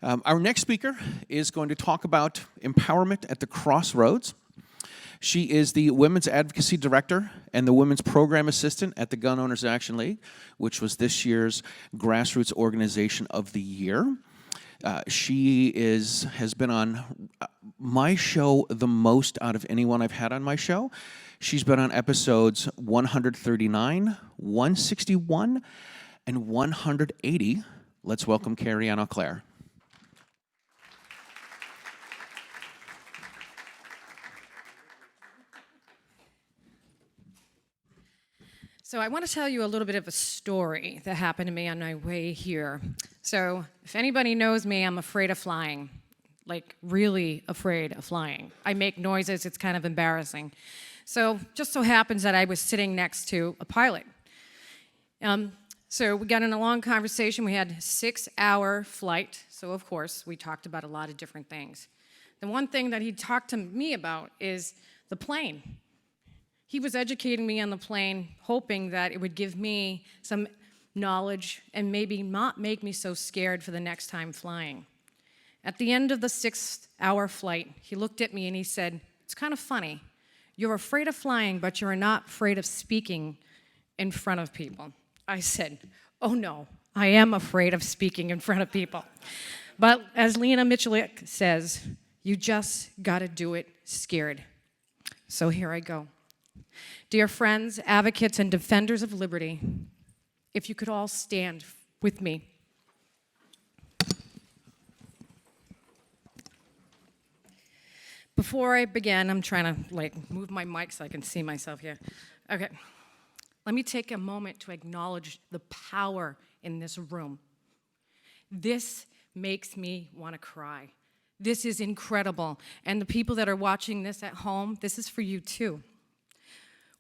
Our next speaker is going to talk about empowerment at the Crossroads. She is the Women's Advocacy Director and the Women's Program Assistant at the Gun Owners Action League, which was this year's Grassroots Organization of the Year. She has been on my show the most out of anyone I've had on my show. She's been on episodes 139, 161, and 180. Let's welcome Kerrie on Auclair. So I want to tell you a little bit of a story that happened to me on my way here. So if anybody knows me, I'm afraid of flying, like really afraid of flying. I make noises, it's kind of embarrassing. So just so happens that I was sitting next to a pilot. So we got in a long conversation. We had a 6-hour flight. So of course, we talked about a lot of different things. The one thing that he talked to me about is the plane. He was educating me on the plane, hoping that it would give me some knowledge and maybe not make me so scared for the next time flying. At the end of the 6-hour flight, he looked at me and he said, "It's kind of funny. You're afraid of flying, but you're not afraid of speaking in front of people." I said, "Oh no, I am afraid of speaking in front of people." But as Lena Michalik says, you just gotta do it scared. So here I go. Dear friends, advocates, and defenders of liberty, if you could all stand with me. Before I begin, I'm trying to move my mic so I can see myself here. Okay, let me take a moment to acknowledge the power in this room. This makes me want to cry. This is incredible. And the people that are watching this at home, this is for you too.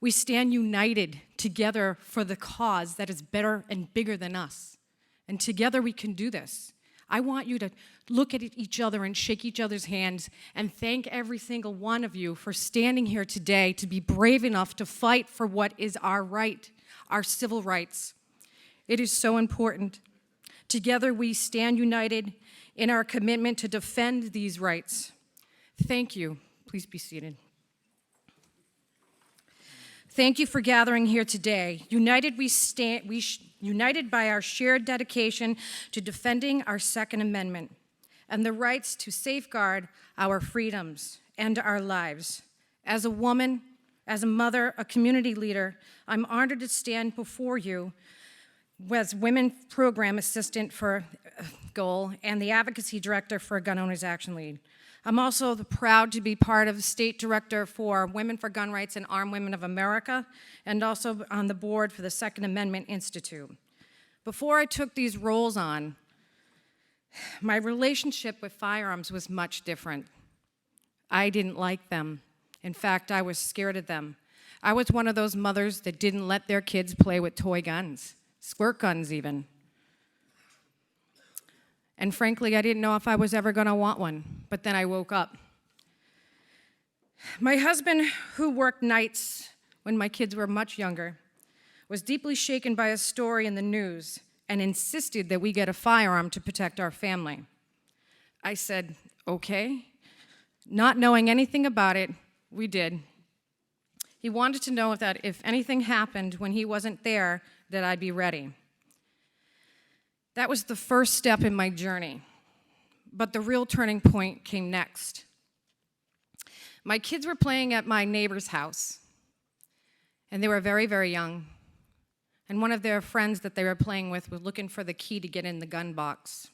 We stand united together for the cause that is better and bigger than us. And together we can do this. I want you to look at each other and shake each other's hands and thank every single one of you for standing here today to be brave enough to fight for what is our right, our civil rights. It is so important. Together we stand united in our commitment to defend these rights. Thank you. Please be seated. Thank you for gathering here today. United united by our shared dedication to defending our Second Amendment and the rights to safeguard our freedoms and our lives. As a woman, as a mother, a community leader, I'm honored to stand before you as Women's Program Assistant for GOAL and the Advocacy Director for Gun Owners Action League. I'm also proud to be part of the State Director for Women for Gun Rights and Armed Women of America, and also on the board for the Second Amendment Institute. Before I took these roles on, my relationship with firearms was much different. I didn't like them. In fact, I was scared of them. I was one of those mothers that didn't let their kids play with toy guns, squirt guns even. And frankly, I didn't know if I was ever going to want one, but then I woke up. My husband, who worked nights when my kids were much younger, was deeply shaken by a story in the news and insisted that we get a firearm to protect our family. I said, okay. Not knowing anything about it, we did. He wanted to know that if anything happened when he wasn't there, that I'd be ready. That was the first step in my journey, but the real turning point came next. My kids were playing at my neighbor's house, and they were very, very young, and one of their friends that they were playing with was looking for the key to get in the gun box.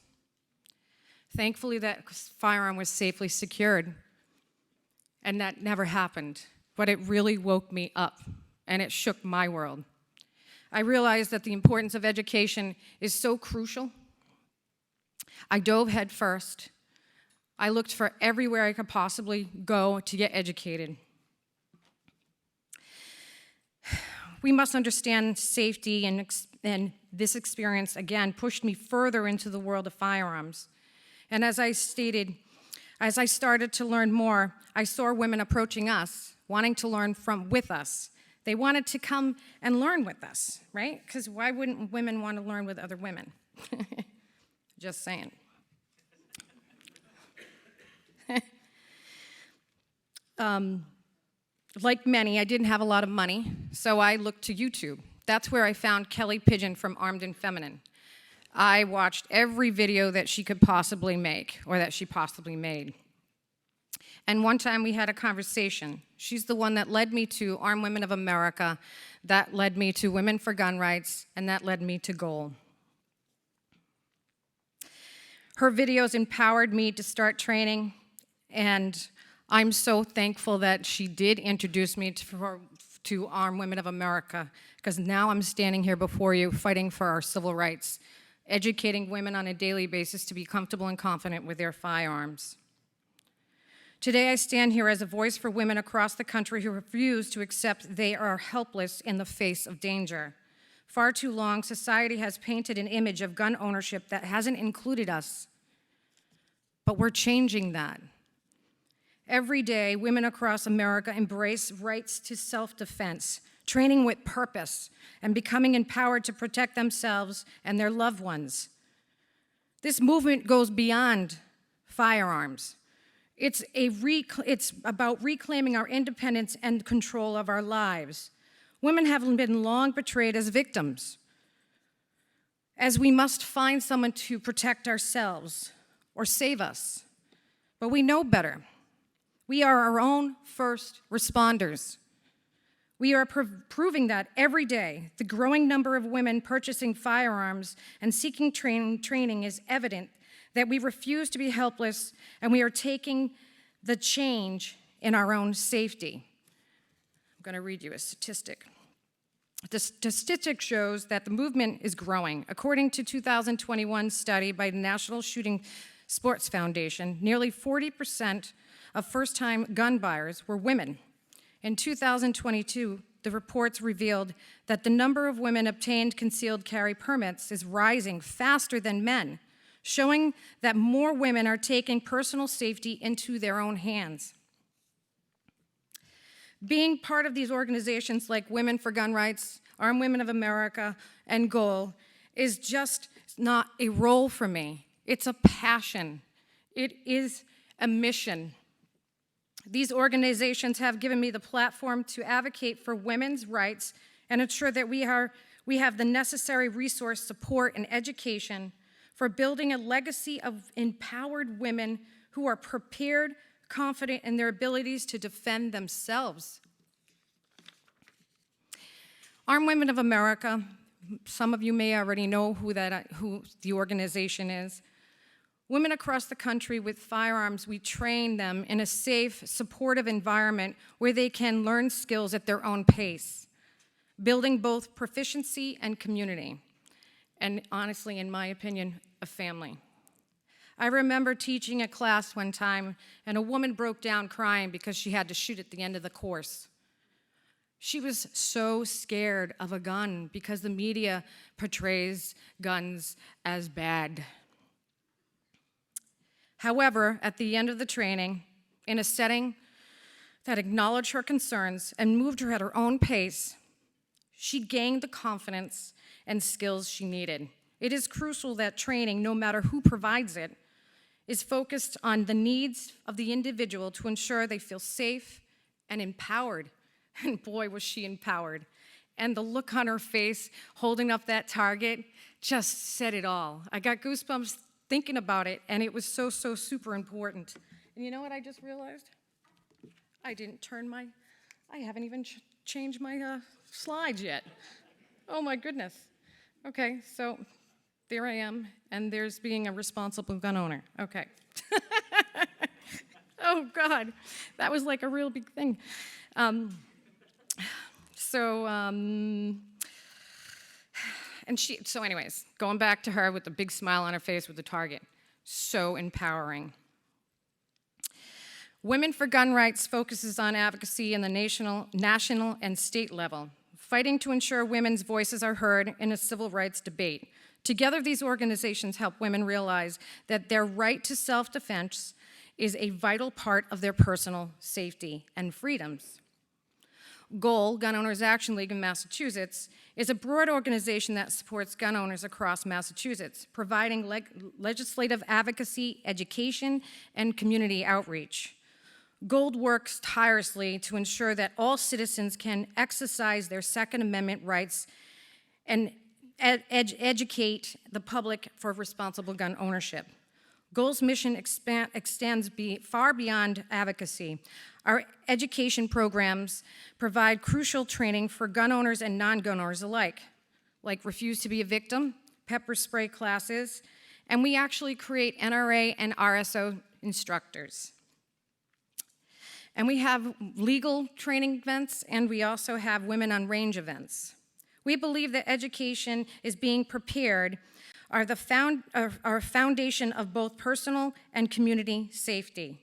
Thankfully, that firearm was safely secured, and that never happened, but it really woke me up, and it shook my world. I realized that the importance of education is so crucial. I dove head first. I looked for everywhere I could possibly go to get educated. We must understand safety, and this experience, again, pushed me further into the world of firearms. And as I stated, as I started to learn more, I saw women approaching us, wanting to learn with us. They wanted to come and learn with us, right? Because why wouldn't women want to learn with other women? Just saying. Like many, I didn't have a lot of money, so I looked to YouTube. That's where I found Kelly Pigeon from Armed and Feminine. I watched every video that she could possibly make, or that she possibly made. And one time we had a conversation. She's the one that led me to Armed Women of America, that led me to Women for Gun Rights, and that led me to GOAL. Her videos empowered me to start training, and I'm so thankful that she did introduce me to Armed Women of America, because now I'm standing here before you fighting for our civil rights, educating women on a daily basis to be comfortable and confident with their firearms. Today I stand here as a voice for women across the country who refuse to accept they are helpless in the face of danger. Far too long, society has painted an image of gun ownership that hasn't included us, but we're changing that. Every day, women across America embrace rights to self-defense, training with purpose, and becoming empowered to protect themselves and their loved ones. This movement goes beyond firearms. It's about reclaiming our independence and control of our lives. Women have been long portrayed as victims, as we must find someone to protect ourselves or save us. But we know better. We are our own first responders. We are proving that every day. The growing number of women purchasing firearms and seeking training is evident that we refuse to be helpless, and we are taking the change in our own safety. I'm going to read you a statistic. The statistic shows that the movement is growing. According to 2021 study by the National Shooting Sports Foundation, nearly 40% of first-time gun buyers were women. In 2022, the reports revealed that the number of women obtained concealed carry permits is rising faster than men, showing that more women are taking personal safety into their own hands. Being part of these organizations like Women for Gun Rights, Armed Women of America, and GOAL is just not a role for me. It's a passion. It is a mission. These organizations have given me the platform to advocate for women's rights and ensure that we have the necessary resource, support, and education for building a legacy of empowered women who are prepared, confident in their abilities to defend themselves. Armed Women of America, some of you may already know who the organization is. Women across the country with firearms, we train them in a safe, supportive environment where they can learn skills at their own pace, building both proficiency and community, and honestly, in my opinion, a family. I remember teaching a class one time, and a woman broke down crying because she had to shoot at the end of the course. She was so scared of a gun because the media portrays guns as bad. However, at the end of the training, in a setting that acknowledged her concerns and moved her at her own pace, she gained the confidence and skills she needed. It is crucial that training, no matter who provides it, is focused on the needs of the individual to ensure they feel safe and empowered. And boy, was she empowered. And the look on her face holding up that target just said it all. I got goosebumps thinking about it, and it was so super important. And you know what I just realized? I haven't even changed my slides yet. Oh my goodness. Okay, so there I am, and there's being a responsible gun owner. Okay. Oh God, that was like a real big thing. So anyways, going back to her with the big smile on her face with the target, so empowering. Women for Gun Rights focuses on advocacy in the national and state level, fighting to ensure women's voices are heard in a civil rights debate. Together, these organizations help women realize that their right to self-defense is a vital part of their personal safety and freedoms. GOAL, Gun Owners Action League in Massachusetts, is a broad organization that supports gun owners across Massachusetts, providing legislative advocacy, education, and community outreach. GOAL works tirelessly to ensure that all citizens can exercise their Second Amendment rights and educate the public for responsible gun ownership. GOAL's mission extends far beyond advocacy. Our education programs provide crucial training for gun owners and non-gun owners alike, like Refuse to be a Victim, pepper spray classes, and we actually create NRA and RSO instructors. And we have legal training events, and we also have Women on Range events. We believe that education is being prepared are our foundation of both personal and community safety.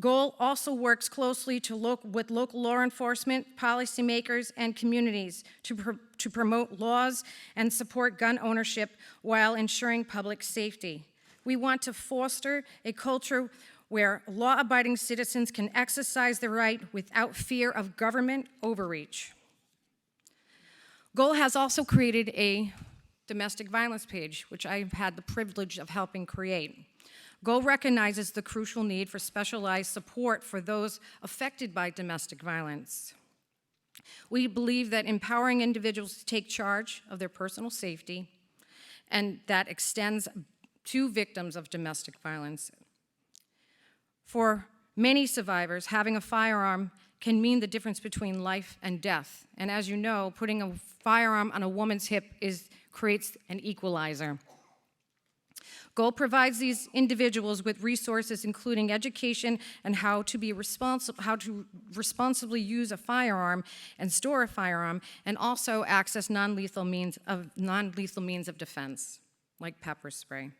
GOAL also works closely with local law enforcement, policymakers, and communities to promote laws and support gun ownership while ensuring public safety. We want to foster a culture where law-abiding citizens can exercise their right without fear of government overreach. GOAL has also created a domestic violence page, which I've had the privilege of helping create. GOAL recognizes the crucial need for specialized support for those affected by domestic violence. We believe that empowering individuals to take charge of their personal safety, and that extends to victims of domestic violence. For many survivors, having a firearm can mean the difference between life and death. And as you know, putting a firearm on a woman's hip creates an equalizer. GOAL provides these individuals with resources including education and how to responsibly use a firearm and store a firearm, and also access non-lethal means of defense, like pepper spray.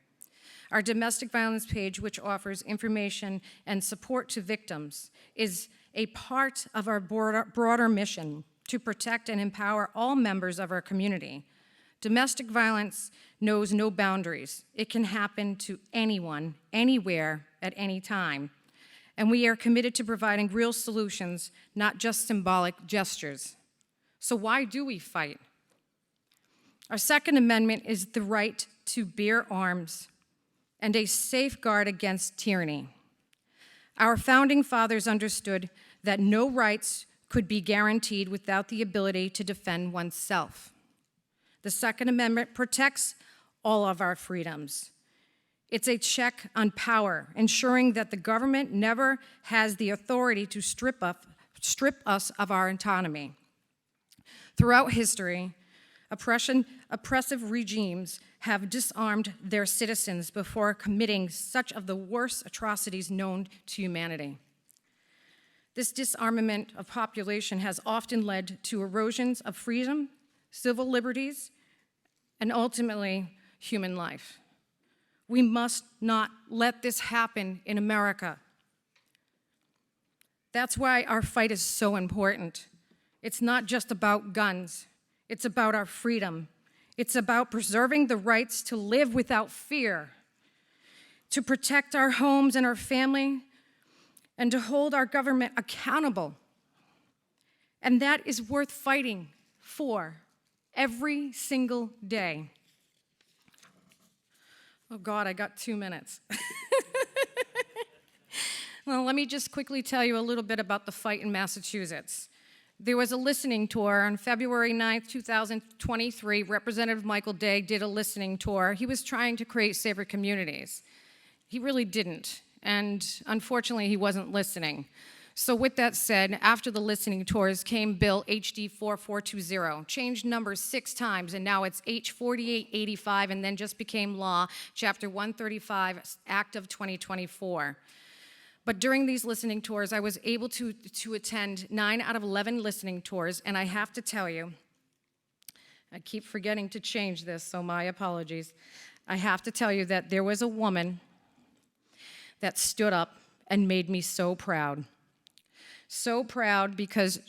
Our domestic violence page, which offers information and support to victims, is a part of our broader mission to protect and empower all members of our community. Domestic violence knows no boundaries. It can happen to anyone, anywhere, at any time. And we are committed to providing real solutions, not just symbolic gestures. So why do we fight? Our Second Amendment is the right to bear arms and a safeguard against tyranny. Our founding fathers understood that no rights could be guaranteed without the ability to defend oneself. The Second Amendment protects all of our freedoms. It's a check on power, ensuring that the government never has the authority to strip us of our autonomy. Throughout history, oppressive regimes have disarmed their citizens before committing such of the worst atrocities known to humanity. This disarmament of population has often led to erosions of freedom, civil liberties, and ultimately, human life. We must not let this happen in America. That's why our fight is so important. It's not just about guns. It's about our freedom. It's about preserving the rights to live without fear, to protect our homes and our family, and to hold our government accountable. And that is worth fighting for every single day. Oh God, I got 2 minutes. Well, let me just quickly tell you a little bit about the fight in Massachusetts. There was a listening tour on February 9th, 2023. Representative Michael Day did a listening tour. He was trying to create safer communities. He really didn't, and unfortunately, he wasn't listening. So with that said, after the listening tours came Bill HD 4420, changed numbers 6 times, and now it's H 4885, and then just became law, Chapter 135, Act of 2024. But during these listening tours, I was able to attend 9 out of 11 listening tours, and I have to tell you, I keep forgetting to change this, so my apologies. I have to tell you that there was a woman that stood up and made me so proud. So proud because,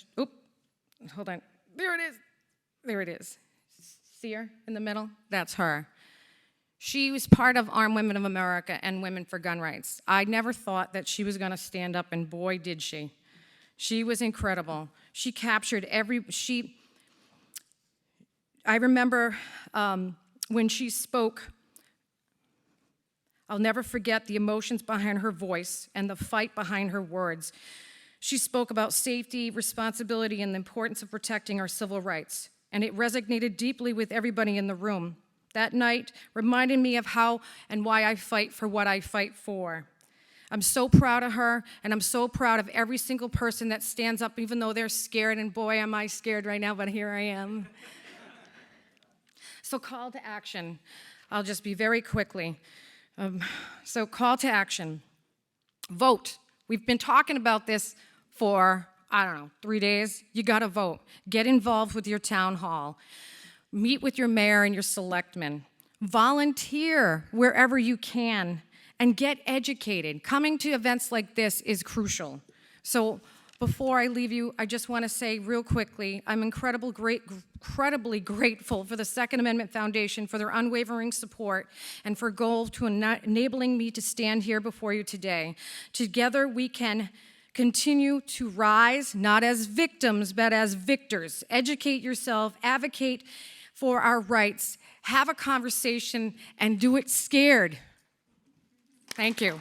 hold on, there it is. See her in the middle? That's her. She was part of Armed Women of America and Women for Gun Rights. I never thought that she was gonna stand up, and boy, did she. She was incredible. She captured I remember when she spoke, I'll never forget the emotions behind her voice and the fight behind her words. She spoke about safety, responsibility, and the importance of protecting our civil rights, and it resonated deeply with everybody in the room. That night reminded me of how and why I fight for what I fight for. I'm so proud of her, and I'm so proud of every single person that stands up, even though they're scared, and boy, am I scared right now, but here I am. So call to action. I'll just be very quickly. So call to action. Vote. We've been talking about this for, 3 days. You gotta vote. Get involved with your town hall. Meet with your mayor and your selectmen. Volunteer wherever you can and get educated. Coming to events like this is crucial. So before I leave you, I just want to say real quickly, I'm incredibly grateful for the Second Amendment Foundation for their unwavering support and for goals to enabling me to stand here before you today. Together we can continue to rise, not as victims, but as victors. Educate yourself, advocate for our rights, have a conversation, and do it scared. Thank you.